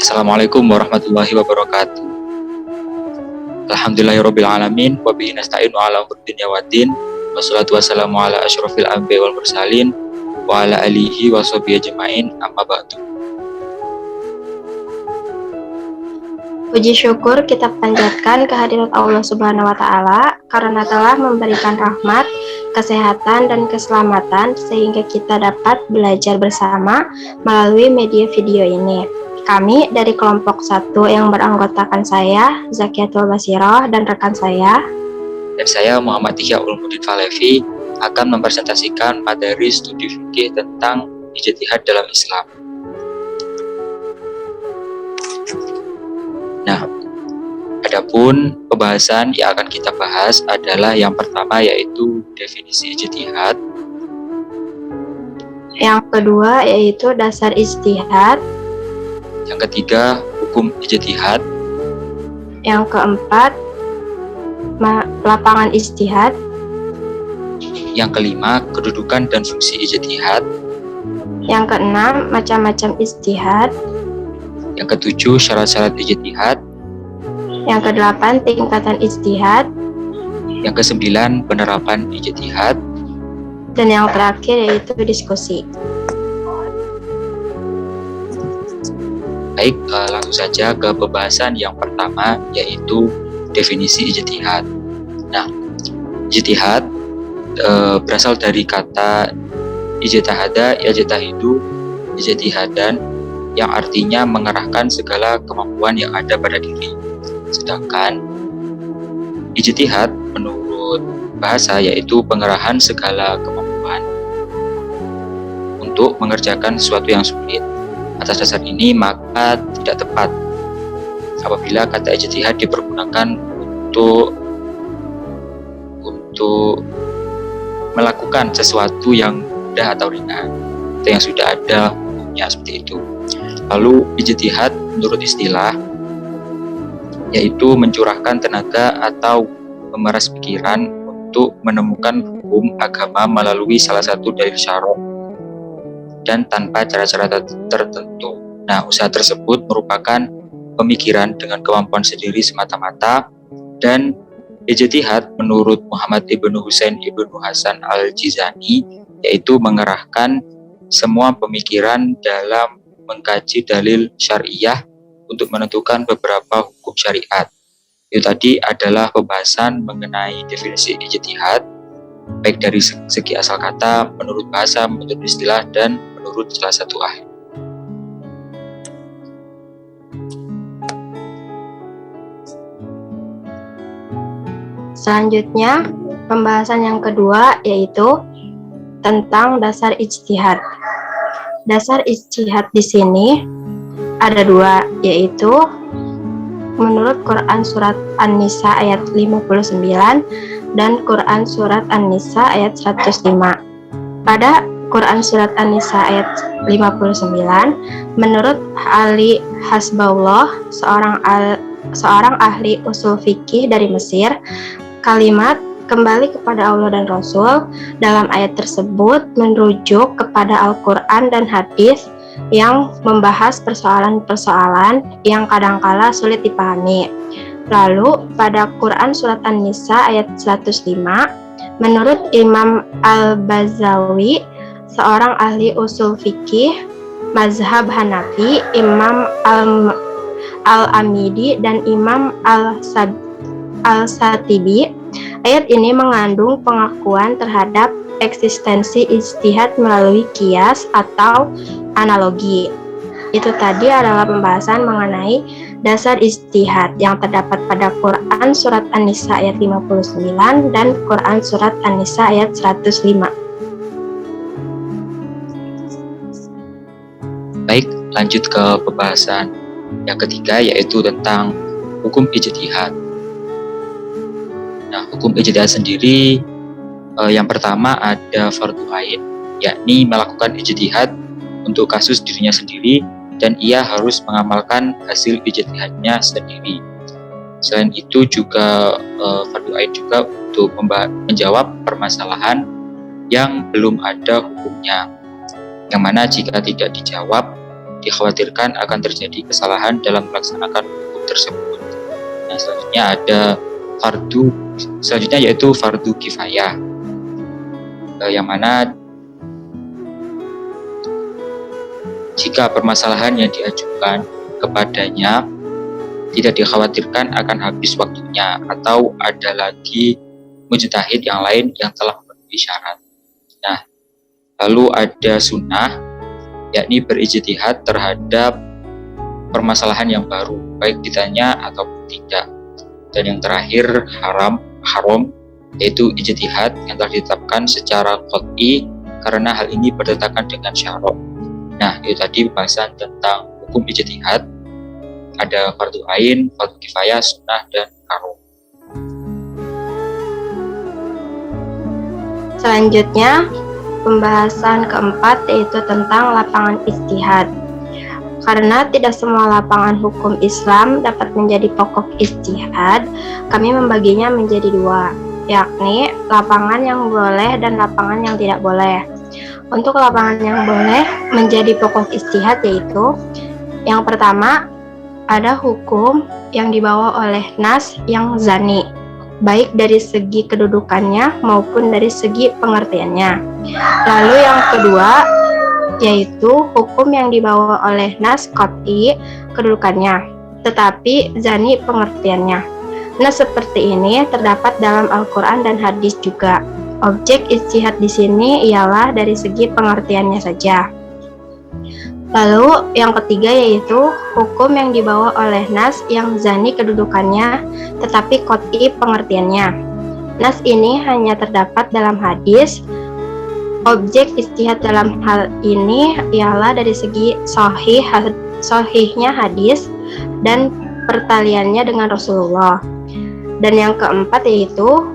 Assalamualaikum warahmatullahi wabarakatuh. Alhamdulillahirabbil alamin wa bihi nasta'inu ala umuri dunya waddin. Wassalatu wassalamu ala asyrofil anbiya'i wal mursalin wa ala alihi wa sahbihi ajmain, amma ba'du. Puji syukur kita panjatkan kehadirat Allah Subhanahu wa Ta'ala karena telah memberikan rahmat, kesehatan, dan keselamatan sehingga kita dapat belajar bersama melalui media video ini. Kami dari kelompok 1 yang beranggotakan saya, Zakiatul Basirah, dan rekan saya, Dan saya Muhammad Ihya Ulumuddin Falevi akan mempresentasikan materi studi fikih tentang ijtihad dalam Islam. Nah, adapun pembahasan yang akan kita bahas adalah yang pertama yaitu definisi ijtihad. yang kedua yaitu dasar ijtihad, Yang ketiga, hukum ijtihad. yang keempat lapangan ijtihad, Yang kelima, kedudukan dan fungsi ijtihad. yang keenam macam-macam ijtihad, Yang ketujuh, syarat-syarat ijtihad. yang kedelapan tingkatan ijtihad, Yang kesembilan, penerapan ijtihad. dan yang terakhir yaitu diskusi. Baik, langsung saja ke pembahasan yang pertama yaitu definisi ijtihad. Nah, ijtihad berasal dari kata ijtihada, yajtahidu, ijtihadan, yang artinya mengerahkan segala kemampuan yang ada pada diri. Sedangkan ijtihad menurut bahasa yaitu pengerahan segala kemampuan untuk mengerjakan sesuatu yang sulit. Atas dasar ini maka tidak tepat apabila kata ijtihad dipergunakan untuk melakukan sesuatu yang mudah atau ringan atau yang sudah ada hukumnya seperti itu. Lalu ijtihad menurut istilah yaitu mencurahkan tenaga atau memeras pikiran untuk menemukan hukum agama melalui salah satu dalil syar'i dan tanpa cara-cara tertentu. Nah, usaha tersebut merupakan pemikiran dengan kemampuan sendiri semata-mata, dan ijtihad menurut Muhammad ibnu Husain ibnu Hasan al-Jizani yaitu mengerahkan semua pemikiran dalam mengkaji dalil syariah untuk menentukan beberapa hukum syariat. Itu tadi adalah pembahasan mengenai definisi ijtihad, baik dari segi asal kata, menurut bahasa, menurut istilah, dan menurut salah satu ahli. Selanjutnya, pembahasan yang kedua yaitu tentang dasar ijtihad. Dasar ijtihad di sini ada dua, yaitu menurut Quran surat An-Nisa ayat 59 dan Quran surat An-Nisa ayat 105. Pada Quran surat An-Nisa ayat 59, menurut Ali Hasbullah, seorang ahli usul fikih dari Mesir, kalimat kembali kepada Allah dan Rasul dalam ayat tersebut merujuk kepada Al-Quran dan hadis yang membahas persoalan-persoalan yang kadangkala sulit dipahami. Lalu pada Quran surat An-Nisa ayat 105, menurut Imam Al-Bazawi, seorang ahli usul fikih mazhab Hanafi, Imam Al-Amidi, dan Imam Al-Satibi, ayat ini mengandung pengakuan terhadap eksistensi ijtihad melalui qiyas atau analogi. Itu tadi adalah pembahasan mengenai dasar ijtihad yang terdapat pada Quran surat An-Nisa ayat 59 dan Quran surat An-Nisa ayat 105. Baik, lanjut ke pembahasan yang ketiga yaitu tentang hukum ijtihad. Nah, hukum ijtihad sendiri yang pertama ada fardhu ain, yakni melakukan ijtihad untuk kasus dirinya sendiri dan ia harus mengamalkan hasil ijtihadnya sendiri. Selain itu juga fardhu ain juga untuk menjawab permasalahan yang belum ada hukumnya, yang mana jika tidak dijawab dikhawatirkan akan terjadi kesalahan dalam melaksanakan hukum tersebut. Nah, selanjutnya ada yaitu fardu kifayah, yang mana jika permasalahan yang diajukan kepadanya tidak dikhawatirkan akan habis waktunya atau ada lagi mujtahid yang lain yang telah memenuhi syarat. Nah, lalu ada sunnah, yakni berijtihad terhadap permasalahan yang baru, baik ditanya ataupun tidak. Dan yang terakhir haram, yaitu ijtihad yang telah ditetapkan secara qat'i karena hal ini berdasarkan dengan syarak. Nah, itu tadi pembahasan tentang hukum ijtihad. Ada fardu ain, fardu kifayah, sunnah, dan haram. Selanjutnya, pembahasan keempat yaitu tentang lapangan ijtihad. Karena tidak semua lapangan hukum Islam dapat menjadi pokok ijtihad, kami membaginya menjadi dua, yakni lapangan yang boleh dan lapangan yang tidak boleh. Untuk lapangan yang boleh menjadi pokok ijtihad yaitu yang pertama, ada hukum yang dibawa oleh nas yang zani, baik dari segi kedudukannya maupun dari segi pengertiannya. Lalu yang kedua yaitu hukum yang dibawa oleh nas qat'i kedudukannya, tetapi zani pengertiannya. Nah, seperti ini terdapat dalam Al-Quran dan hadis juga. Objek ijtihad di sini ialah dari segi pengertiannya saja. Lalu yang ketiga yaitu hukum yang dibawa oleh nas yang zani kedudukannya, tetapi qat'i pengertiannya. Nas ini hanya terdapat dalam hadis. Objek ijtihad dalam hal ini ialah dari segi sahihnya hadis dan pertaliannya dengan Rasulullah. Dan yang keempat yaitu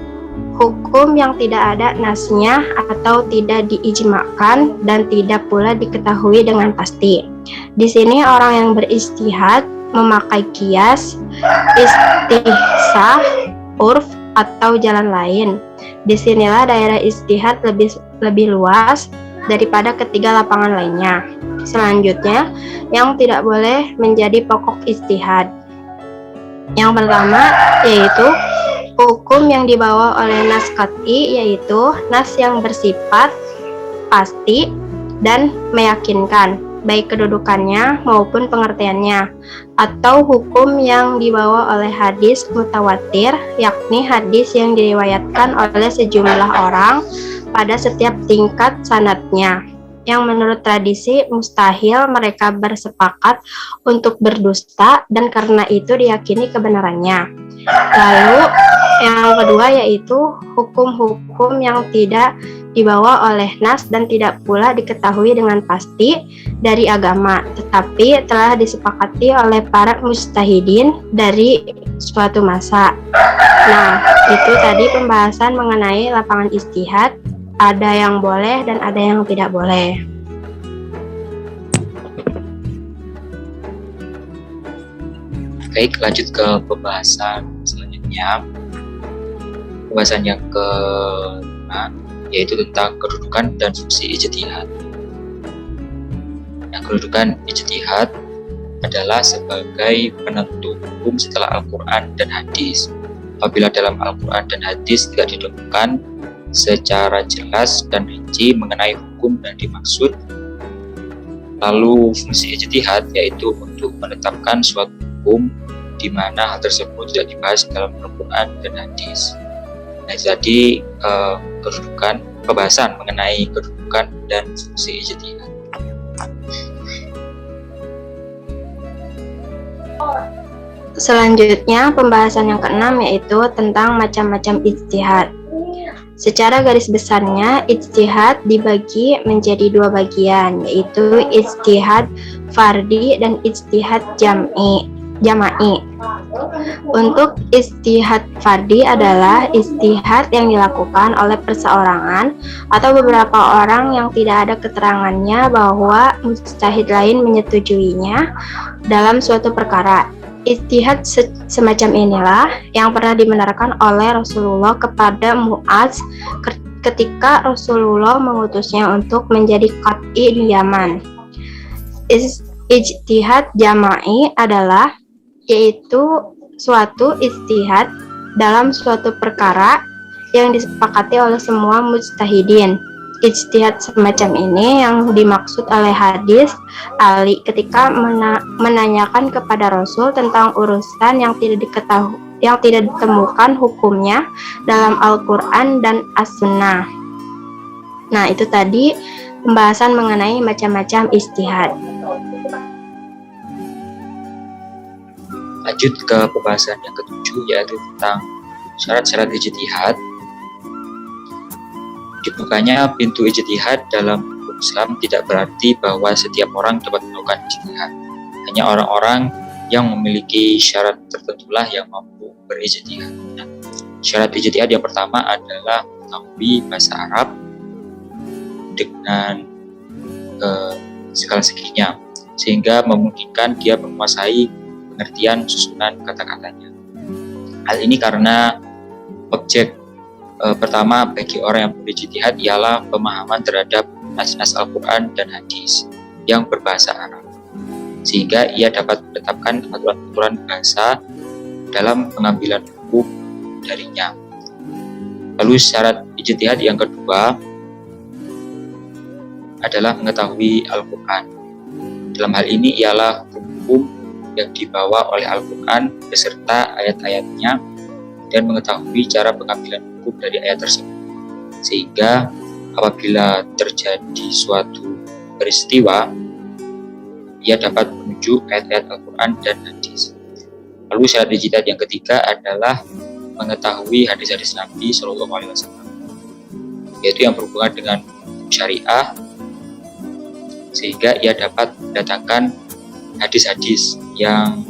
hukum yang tidak ada nasnya atau tidak diijmakan dan tidak pula diketahui dengan pasti. Di sini orang yang berijtihad memakai qiyas, istihsah, urf atau jalan lain. Disinilah daerah ijtihad lebih luas daripada ketiga lapangan lainnya. Selanjutnya, yang tidak boleh menjadi pokok ijtihad. Yang pertama yaitu hukum yang dibawa oleh nas qat'i, yaitu nas yang bersifat pasti dan meyakinkan, baik kedudukannya maupun pengertiannya. Atau hukum yang dibawa oleh hadis mutawatir, yakni hadis yang diriwayatkan oleh sejumlah orang pada setiap tingkat sanadnya, yang menurut tradisi mustahil mereka bersepakat untuk berdusta dan karena itu diyakini kebenarannya. Lalu yang kedua yaitu hukum-hukum yang tidak dibawa oleh nas dan tidak pula diketahui dengan pasti dari agama, tetapi telah disepakati oleh para mujtahidin dari suatu masa. Nah, itu tadi pembahasan mengenai lapangan ijtihad. Ada yang boleh dan ada yang tidak boleh. Baik, lanjut ke pembahasan selanjutnya. Pembahasan yang kelima yaitu tentang kedudukan dan fungsi ijtihad. Nah, kedudukan ijtihad adalah sebagai penentu hukum setelah Al-Quran dan hadis. Apabila dalam Al-Quran dan hadis tidak ditemukan secara jelas dan rinci mengenai hukum yang dimaksud, lalu fungsi ijtihad yaitu untuk menetapkan suatu hukum di mana hal tersebut tidak dibahas dalam Al-Quran dan hadis. Nah, jadi pembahasan mengenai kedudukan dan fungsi ijtihad. Selanjutnya pembahasan yang keenam yaitu tentang macam-macam ijtihad. Secara garis besarnya, ijtihad dibagi menjadi dua bagian, yaitu ijtihad fardi dan ijtihad jama'i. Untuk ijtihad fardi adalah ijtihad yang dilakukan oleh perseorangan atau beberapa orang yang tidak ada keterangannya bahwa mujtahid lain menyetujuinya dalam suatu perkara. Ijtihad semacam inilah yang pernah dibenarkan oleh Rasulullah kepada Mu'adz ketika Rasulullah mengutusnya untuk menjadi qadhi di Yaman. Ijtihad jama'i adalah yaitu suatu ijtihad dalam suatu perkara yang disepakati oleh semua mujtahidin. Ijtihad semacam ini yang dimaksud oleh hadis Ali ketika menanyakan kepada Rasul tentang urusan yang tidak ditemukan hukumnya dalam Al-Quran dan As-Sunnah. Nah, itu tadi pembahasan mengenai macam-macam ijtihad. Lanjut ke pembahasan yang ketujuh, yaitu tentang syarat-syarat ijtihad. Dibukanya pintu ijtihad dalam hukum Islam tidak berarti bahwa setiap orang dapat melakukan ijtihad. Hanya orang-orang yang memiliki syarat tertentulah yang mampu berijtihad. Nah, syarat ijtihad yang pertama adalah mengetahui bahasa Arab dengan segala seginya, sehingga memungkinkan dia menguasai pengertian susunan kata-katanya. Hal ini karena objek pertama bagi orang yang berijtihad ialah pemahaman terhadap nas-nas Al-Quran dan hadis yang berbahasa Arab, sehingga ia dapat menetapkan aturan-aturan bahasa dalam pengambilan hukum darinya. Lalu syarat ijtihad yang kedua adalah mengetahui Al-Quran. Dalam hal ini ialah hukum yang dibawa oleh Al-Quran beserta ayat-ayatnya dan mengetahui cara pengambilan hukum dari ayat tersebut, sehingga apabila terjadi suatu peristiwa ia dapat menuju ayat-ayat Al-Quran dan hadis. Lalu syarat ijtihad yang ketiga adalah mengetahui hadis-hadis Nabi Shallallahu Alaihi Wasallam, yaitu yang berhubungan dengan syariah, sehingga ia dapat mendatangkan hadis-hadis yang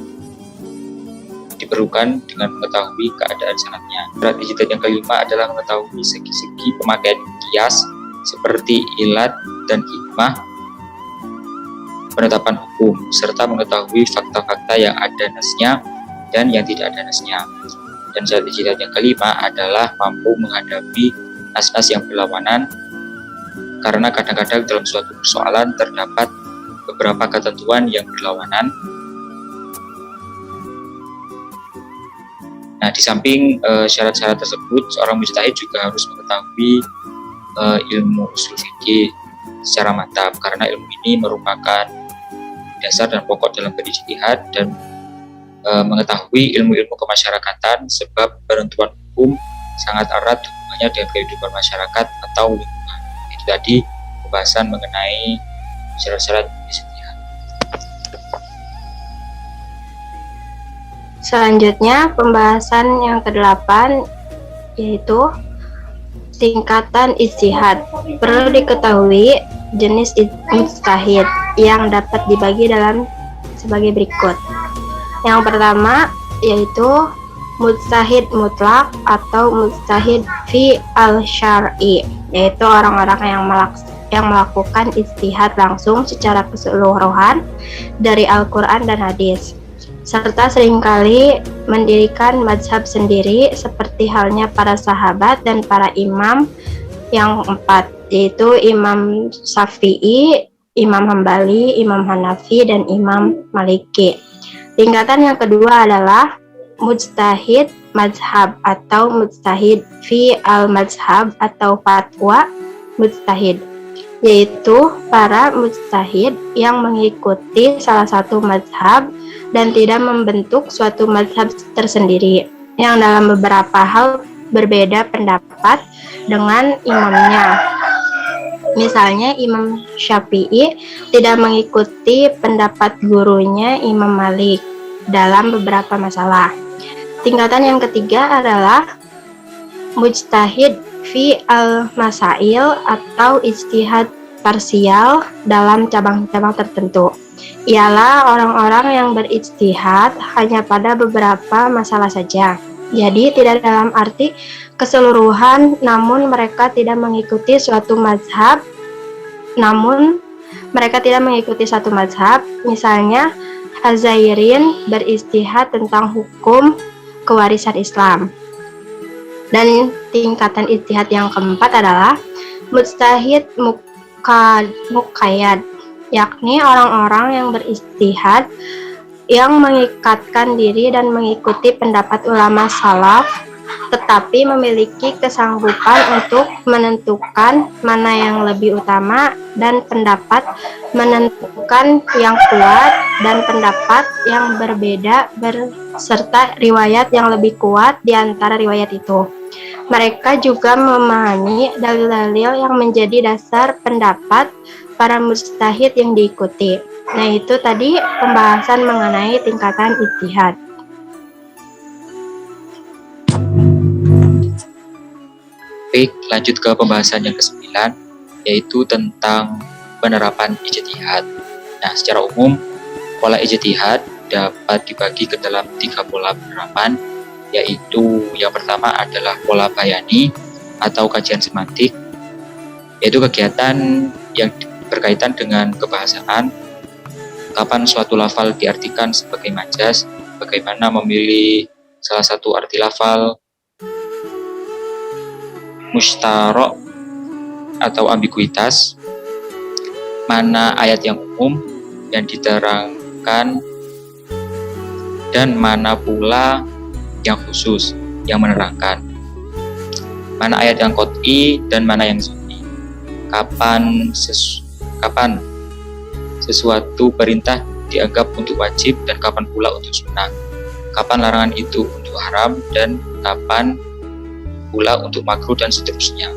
diperlukan dengan mengetahui keadaan sanadnya. Syarat ijtihad yang kelima adalah mengetahui segi-segi pemakaian kias seperti ilat dan hikmah penetapan hukum, serta mengetahui fakta-fakta yang ada nasnya dan yang tidak ada nasnya. Dan syarat ijtihad yang kelima adalah mampu menghadapi nas-nas yang berlawanan, karena kadang-kadang dalam suatu persoalan terdapat beberapa ketentuan yang berlawanan. Nah, di samping syarat-syarat tersebut, seorang mujtahid juga harus mengetahui ilmu usul fikih secara mantap, karena ilmu ini merupakan dasar dan pokok dalam berijtihad, dan mengetahui ilmu-ilmu kemasyarakatan, sebab penentuan hukum sangat erat hubungannya dengan kehidupan masyarakat atau lingkungan. Itu tadi pembahasan mengenai syarat-syarat ijtihad. Selanjutnya pembahasan yang ke-8 yaitu tingkatan ijtihad. Perlu diketahui jenis mujtahid yang dapat dibagi dalam sebagai berikut. Yang pertama yaitu mujtahid mutlak atau mujtahid fi al-syar'i, yaitu orang-orang yang melakukan ijtihad langsung secara keseluruhan dari Al-Quran dan hadis, serta seringkali mendirikan mazhab sendiri seperti halnya para sahabat dan para imam yang 4, yaitu Imam Syafi'i, Imam Hambali, Imam Hanafi, dan Imam Maliki. Tingkatan yang kedua adalah mujtahid mazhab atau mujtahid fi al-mazhab atau fatwa mujtahid, yaitu para mujtahid yang mengikuti salah satu mazhab dan tidak membentuk suatu mazhab tersendiri yang dalam beberapa hal berbeda pendapat dengan imamnya. Misalnya Imam Syafi'i tidak mengikuti pendapat gurunya Imam Malik dalam beberapa masalah. Tingkatan yang ketiga adalah mujtahid fi al-masail atau ijtihad parsial dalam cabang-cabang tertentu. Ialah orang-orang yang berijtihad hanya pada beberapa masalah saja. Jadi tidak dalam arti keseluruhan, namun mereka tidak mengikuti suatu mazhab. Misalnya Hazairin berijtihad tentang hukum kewarisan Islam. Dan tingkatan ijtihad yang keempat adalah mujtahid muqayyad, yakni orang-orang yang beristihad yang mengikatkan diri dan mengikuti pendapat ulama salaf, tetapi memiliki kesanggupan untuk menentukan mana yang lebih utama dan pendapat menentukan yang kuat dan pendapat yang berbeda serta riwayat yang lebih kuat di antara riwayat itu. Mereka juga memahami dalil-dalil yang menjadi dasar pendapat para mujtahid yang diikuti. Nah, itu tadi pembahasan mengenai tingkatan ijtihad. Baik, lanjut ke pembahasan yang ke-9, yaitu tentang penerapan ijtihad. Nah, secara umum, pola ijtihad dapat dibagi ke dalam 3 pola penerapan, yaitu yang pertama adalah pola bayani atau kajian semantik, yaitu kegiatan yang berkaitan dengan kebahasaan, kapan suatu lafal diartikan sebagai majas, bagaimana memilih salah satu arti lafal, mustarok atau ambiguitas, mana ayat yang umum yang diterangkan, dan mana pula yang khusus yang menerangkan, mana ayat yang qot'i dan mana yang sunni, kapan sesuatu perintah dianggap untuk wajib dan kapan pula untuk sunnah, kapan larangan itu untuk haram dan kapan pula untuk makruh dan seterusnya.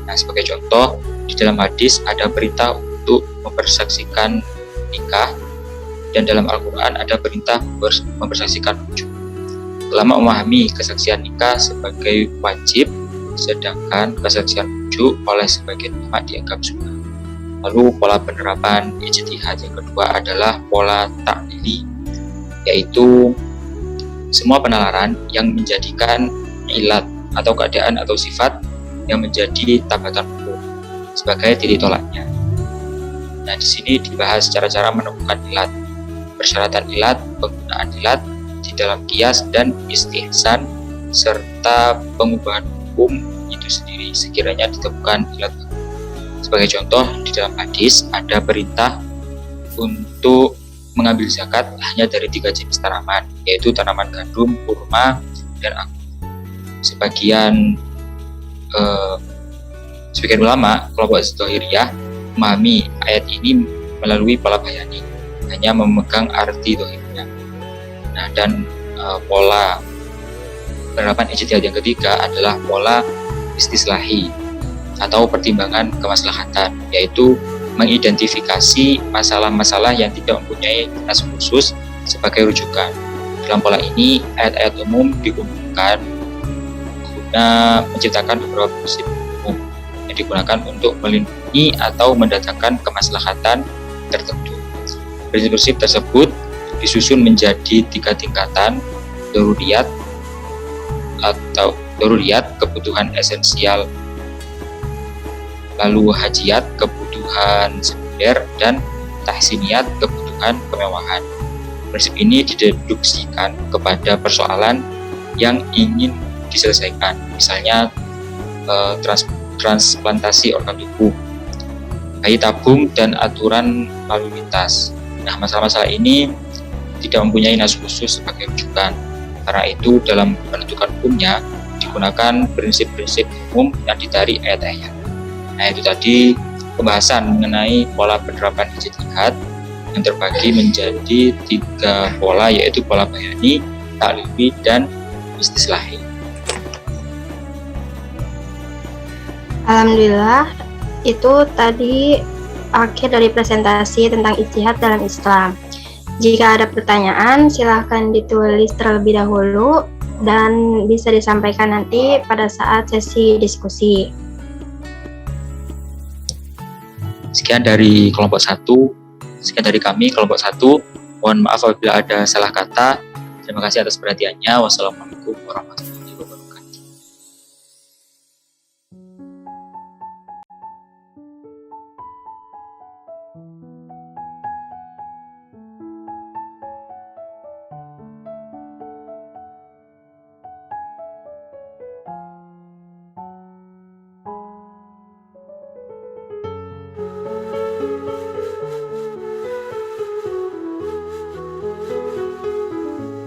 Nah, sebagai contoh, di dalam hadis ada perintah untuk mempersaksikan nikah dan dalam Al-Quran ada perintah mempersaksikan rujuk. Ulama memahami kesaksian nikah sebagai wajib, sedangkan kesaksian rujuk oleh sebagian ulama dianggap sunnah. Lalu pola penerapan ijtihad yang kedua adalah pola ta'lili, yaitu semua penalaran yang menjadikan ilat atau keadaan atau sifat yang menjadi tabatan hukum sebagai titik tolaknya. Nah, di sini dibahas cara-cara menemukan ilat, persyaratan ilat, penggunaan ilat di dalam qiyas dan istihsan, serta pengubahan hukum itu sendiri sekiranya ditemukan ilat. Sebagai contoh, di dalam hadis ada perintah untuk mengambil zakat hanya dari 3 jenis tanaman, yaitu tanaman gandum, kurma, dan anggur. Sebagian ulama kelompok Zahiriyah memahami ayat ini melalui pola bayani, hanya memegang arti zahirnya. Nah, dan pola penerapan ijtihad yang ketiga adalah pola istislahi atau pertimbangan kemaslahatan, yaitu mengidentifikasi masalah-masalah yang tidak mempunyai nas khusus sebagai rujukan. Dalam pola ini, ayat-ayat umum dikumpulkan guna menciptakan beberapa prinsip umum yang digunakan untuk melindungi atau mendatangkan kemaslahatan tertentu. Prinsip-prinsip tersebut disusun menjadi 3 tingkatan: daruriyat atau daruriyat, kebutuhan esensial, lalu hajiyat, kebutuhan sekunder, dan tahsiniyat, kebutuhan kemewahan. Prinsip ini dideduksikan kepada persoalan yang ingin diselesaikan, misalnya transplantasi organ tubuh, bayi tabung, dan aturan lalu lintas. Nah, masalah-masalah ini tidak mempunyai nas khusus sebagai rujukan. Karena itu, dalam menentukan hukumnya digunakan prinsip-prinsip umum yang ditarik ayat-ayat. Nah, itu tadi pembahasan mengenai pola penerapan ijtihad yang terbagi menjadi 3 pola, yaitu pola bayani, ta'lili, dan istislahi. Alhamdulillah, itu tadi akhir dari presentasi tentang ijtihad dalam Islam. Jika ada pertanyaan, silahkan ditulis terlebih dahulu dan bisa disampaikan nanti pada saat sesi diskusi. Sekian dari kelompok 1, sekian dari kami kelompok 1. Mohon maaf apabila ada salah kata. Terima kasih atas perhatiannya. Wassalamualaikum warahmatullahi wabarakatuh.